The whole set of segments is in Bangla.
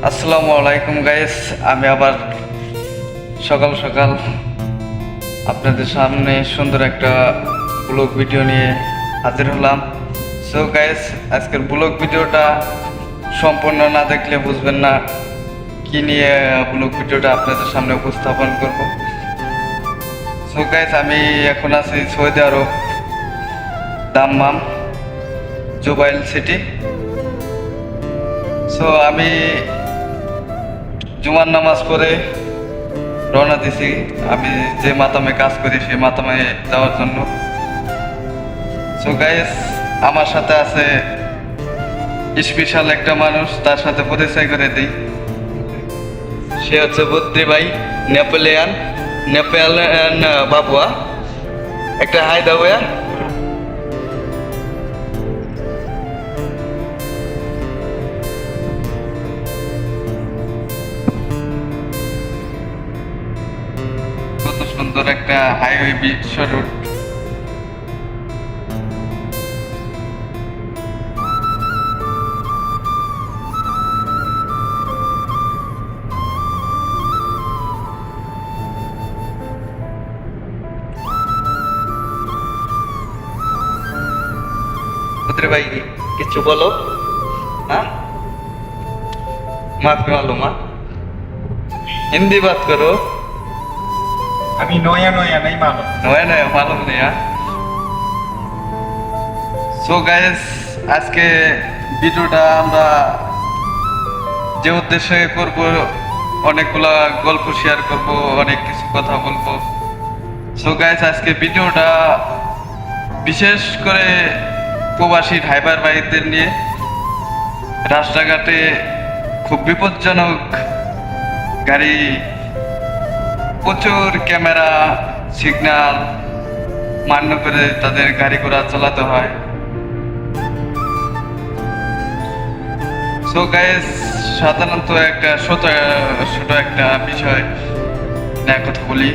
আসসালামু আলাইকুম গাইস, আমি আবার সকাল সকাল আপনাদের সামনে সুন্দর একটা ব্লগ ভিডিও নিয়ে হাজির হলাম। সো গাইস, আজকের ব্লগ ভিডিওটা সম্পূর্ণ না দেখলে বুঝবেন না কি নিয়ে ব্লগ ভিডিওটা আপনাদের সামনে উপস্থাপন করব। সো গাইস, আমি এখন আছি সৌদি আরব, দাম্মাম, জুবাইল সিটি। সো আমি জুমার নামাজ পড়ে রওনা দিছি আমি যে মাতামে কাজ করি সেই মাতামে যাওয়ার জন্য। সো গাইস, আমার সাথে আছে স্পেশাল একটা মানুষ, তার সাথে পরিচয় করে দিই। সে হচ্ছে বদ্রি ভাই, নেপালিয়ান বাবুয়া। একটা হাই দাও ভাইয়া। কত সুন্দর একটা হাইওয়ে বিশ্ব রুট। बद्री भाई কিছু বলো। हाँ माफी मालूम हाँ, हिंदी बात करो। अभी नोया नोया नहीं मालूम। नया नया मालूम नहीं हाँ। সো গাইস, আজকে ভিডিওটা আমরা যে উদ্দেশ্যে করব, অনেকগুলা গল্প শেয়ার করব, অনেক কিছু কথা বলবো। সো গাইস, আজকে ভিডিওটা বিশেষ করে প্রবাসী ড্রাইভার ভাইদের নিয়ে। রাস্তাঘাটে খুব বিপজ্জনক গাড়ি, প্রচুর ক্যামেরা সিগন্যাল মান্য করে তাদের গাড়ি ঘোড়া চালাতে হয়। সো গাইস, সাধারণত একটা ছোট একটা বিষয় নিয়ে কথা বলি।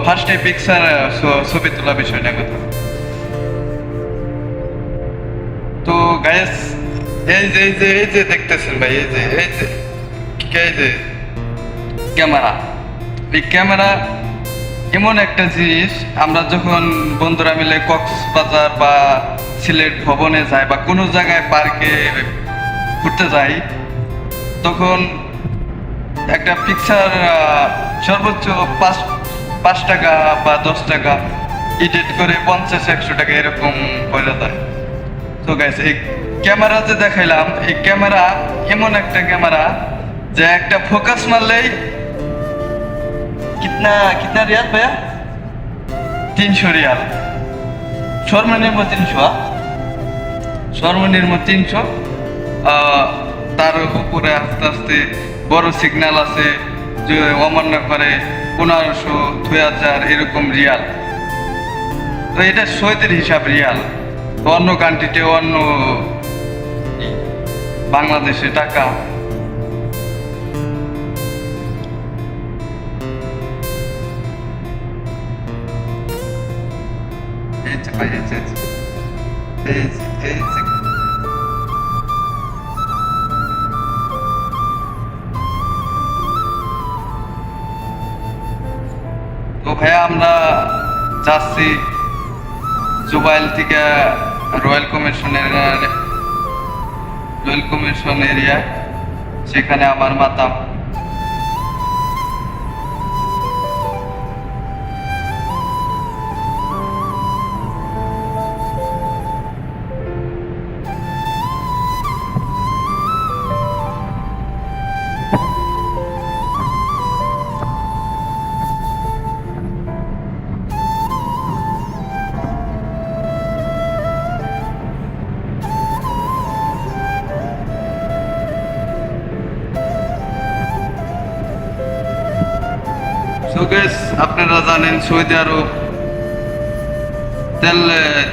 ফার্স্টে পিকচার ছবি তোলা বিষয় নিয়ে কথা। তো গাইস, এই যে দেখতেছেন ভাই, এই যে ক্যামেরা। এই ক্যামেরা এমন একটা জিনিস, আমরা যখন বন্ধুরা মিলে কক্সবাজার বা সিলেট ভবনে যাই বা কোনো জায়গায় পার্কে ঘুরতে যাই, তখন একটা পিকচার সর্বোচ্চ 5 টাকা বা 10 টাকা, এডিট করে 50-100 টাকা এরকম পড়ে যায়। তো গাইস, এই ক্যামেরা যে দেখাইলাম, এই ক্যামেরা এমন একটা ক্যামেরা যে একটা ফোকাস মারলেই কিতনা রিয়াল ভাইয়া? 300 রিয়াল। সর্বনিম্ন 300, সর্বনিম্ন 300। তার উপরে আস্তে আস্তে বড় সিগন্যাল আছে, যে অমান্য করে 1500, 2000 এরকম রিয়াল। তো এটা সৌদির হিসাব রিয়াল, অন্য কান্ট্রিতে অন্য বাংলাদেশে টাকা। তো ভাইয়া, আমরা যাচ্ছি জুবাইল থেকে রয়্যাল কমিশন এরিয়া, সেখানে আমার মাতাম। সো গাইস, আপনারা জানেন সৌদি আরব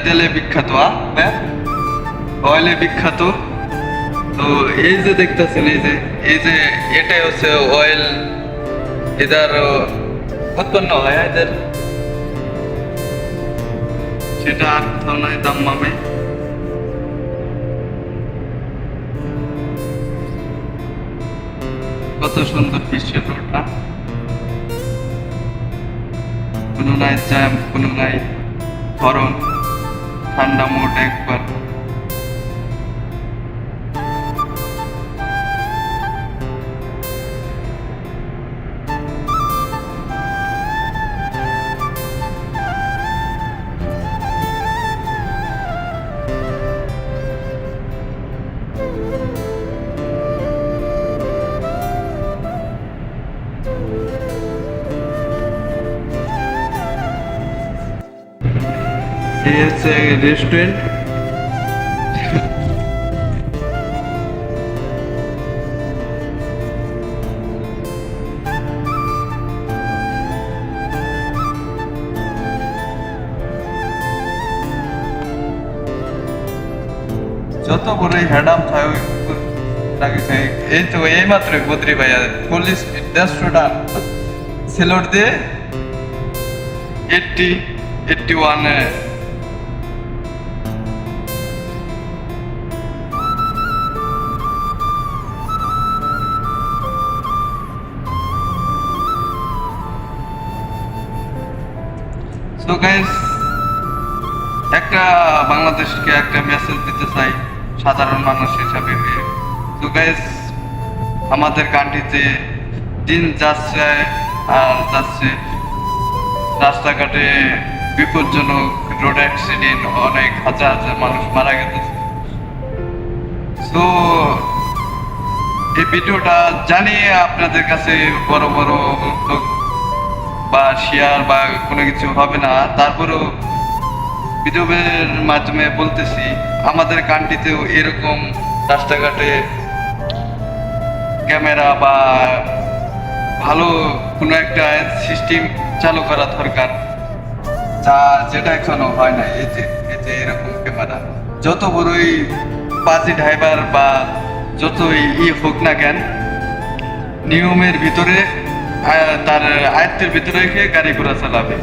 তেলে বিখ্যাত, অয়েলে বিখ্যাত। তো এই যে দেখতেছেন, এই যে এটাই হচ্ছে অয়েল, এদের উৎপন্ন হয় এদের, সেটা আর কোথাও নয়, দাম্মামে। কত সুন্দর বিশ্বের রোডটা, কোনো নাই জ্যাম, কোনো নাই হরন, ঠান্ডা মোড একবার। এই হচ্ছে রেস্টুরেন্ট। যত বড় হ্যাডাম থাকে এই তো এই মাত্র বদ্রি ভাইয়া পুলিশ 150টা সেলোট দিয়ে 81 সো গাইস, একটা বাংলাদেশকে একটা মেসেজ দিতে চাই সাধারণ মানুষ হিসাবে। সো গাইস, আমাদের কান্ট্রিতে দিন যাচ্ছে আর যাচ্ছে, রাস্তাঘাটে বিপজ্জনক রোড অ্যাক্সিডেন্ট, অনেক হাজার হাজার মানুষ মারা গেছে। সো এই ভিডিওটা জানিয়ে আপনাদের কাছে বড় বড় লোক বা শেয়ার বা কোনো কিছু হবে না, তারপরেও ভিডিওর মাধ্যমে বলতেছি আমাদের কান্ট্রিতেও এরকম রাস্তাঘাটে ক্যামেরা বা ভালো কোনো একটা সিস্টেম চালু করা দরকার, যেটা এখনো হয় না। এই যে এরকম ক্যামেরা, যত বড়ই বাজি ড্রাইভার বা যতই হোক না কেন, নিয়মের ভিতরে তার আয়ত্তের ভিতরে রেখে গাড়ি ঘোড়া চালাবে,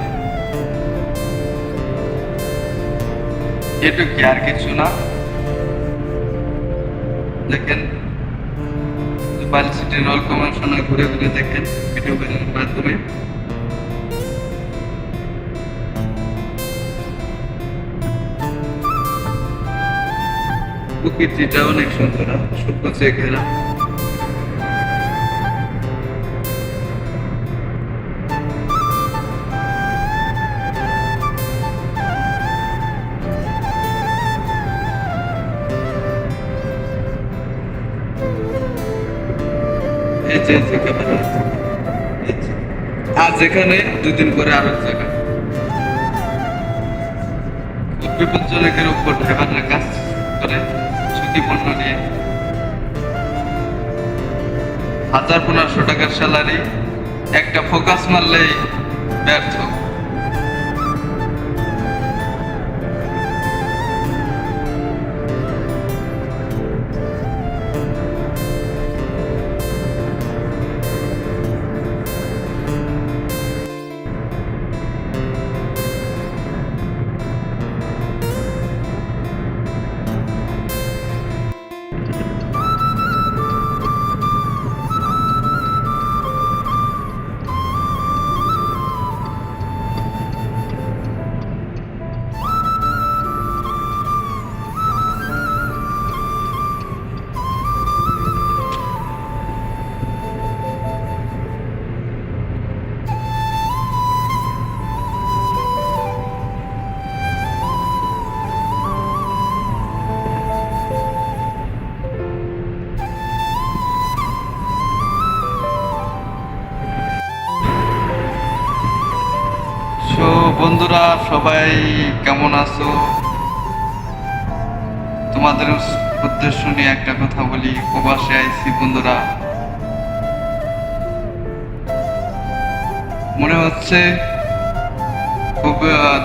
এটুকু আর কিছু না। দেখেন বাল সিটি রোল কমিশনে ঘুরে ঘুরে দেখেন ভিডিও মাধ্যমে। প্রকৃতিটা অনেক সুন্দর, সবুজে ঘেরা। আর যেখানে 2 দিন পরে আরো জায়গা বিপজ্জনকের উপর ড্রাইভাররা কাজ করে ঝুঁকিপূর্ণ নিয়ে 1500 টাকার স্যালারি, একটা ফোকাস মারলেই ব্যর্থ। বন্ধুরা সবাই কেমন আছো? তোমাদের উদ্দেশ্য নিয়ে একটা কথা বলি। প্রবাসে আইছি বন্ধুরা, মনে হচ্ছে খুব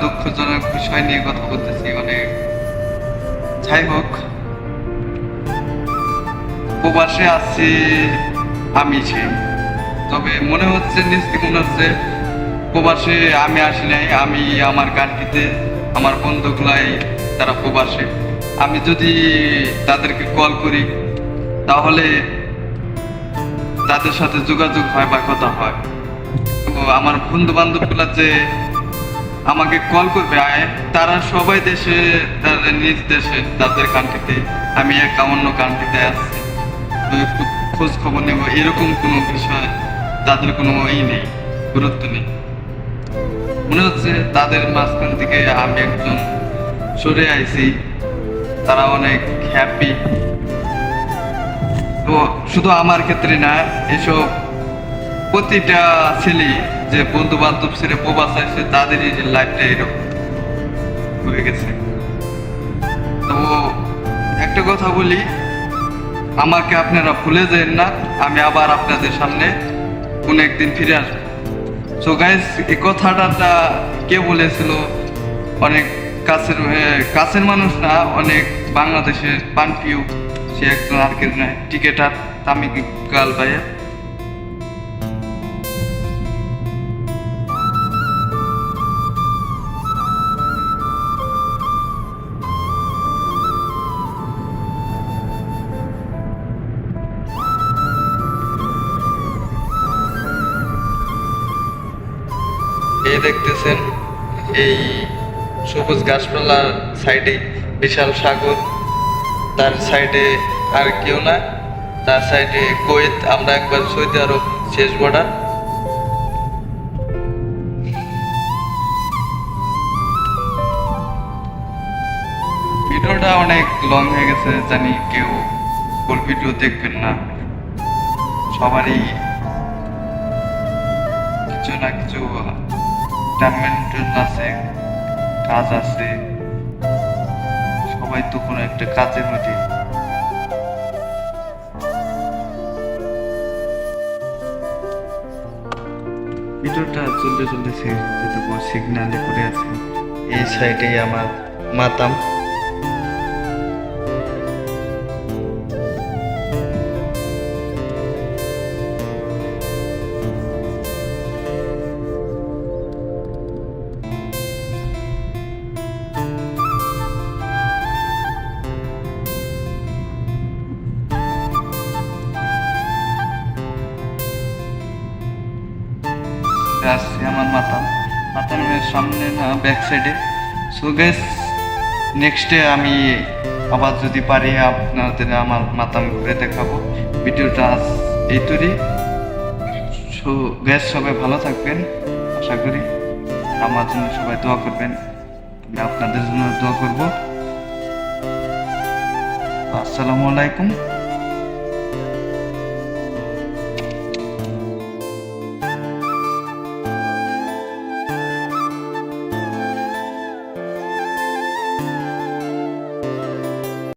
দুঃখজনক বিষয় নিয়ে কথা বলতেছি। অনেক যাই হোক, প্রবাসে আছি আমি, তবে মনে হচ্ছে নিজ থেকে মনে হচ্ছে প্রবাসে আমি আসি নাই। আমি আমার কান্ট্রিতে, আমার বন্ধুগুলাই তারা প্রবাসে। আমি যদি তাদেরকে কল করি তাহলে তাদের সাথে যোগাযোগ হয় বা কথা হয়। তো আমার বন্ধু বান্ধবগুলা যে আমাকে কল করবে তারা সবাই দেশে, তাদের নিজ দেশে, তাদের কান্ট্রিতে, আমি একা অন্য কান্ট্রিতে আসছি, তো একটু খোঁজ খবর নেব, এরকম কোনো বিষয় তাদের কোনো নেই, গুরুত্ব নেই। মনে হচ্ছে তাদের মাঝখান থেকে আমি একজন সরে আইছি, তারা অনেক হ্যাপি। তো শুধু আমার ক্ষেত্রে না, এসব প্রতিটা ছেলে যে বন্ধু বান্ধব ছেলে প্রবাস আছে তাদেরই লাইফটা এরকম হয়ে গেছে। তো একটা কথা বলি, আমাকে আপনারা ভুলে যান না, আমি আবার আপনাদের সামনে কোন একদিন ফিরে আসবো। সো গাইস, এই কথাটা কে বলেছিল? অনেক কাছের মানুষ না, অনেক বাংলাদেশের পানপিউ, সে একজন আর কি নয়, টিকেটার তামিক ইকবাল ভাইয়া। এই দেখতেছেন, এই সবুজ গাছপালার সাইডে বিশাল সাগর, তার সাইডে আর কেউ না, তার সাইডে কুয়েত, আমরা একবার সৌদি আরব শেষ বর্ডার। ভিডিওটা অনেক লং হয়ে গেছে, জানি কেউ ফুল ভিডিও দেখবেন না, সবারই কিছু না কিছু টার্মেন্টেন আছে, কাজ আছে, সবাই তো কোনো একটা কাজের মধ্যে। ভিডিওটা চলতে চলতে যেতে সিগনালে করে আছে। এই সাইডে আমার মাতাম। আসছে আমার মাতামের সামনে না, ব্যাক সাইডে। সো গাইস, নেক্সটে আমি আবার যদি পারি আপনাদের আমার মাতাম ঘুরে দেখাবো। ভিডিওটা আজ এই তৈরি। সো গাইস, সবাই ভালো থাকবেন, আশা করি আমার জন্য সবাই দোয়া করবেন, আমি আপনাদের জন্য দোয়া করব। আসসালামু আলাইকুম।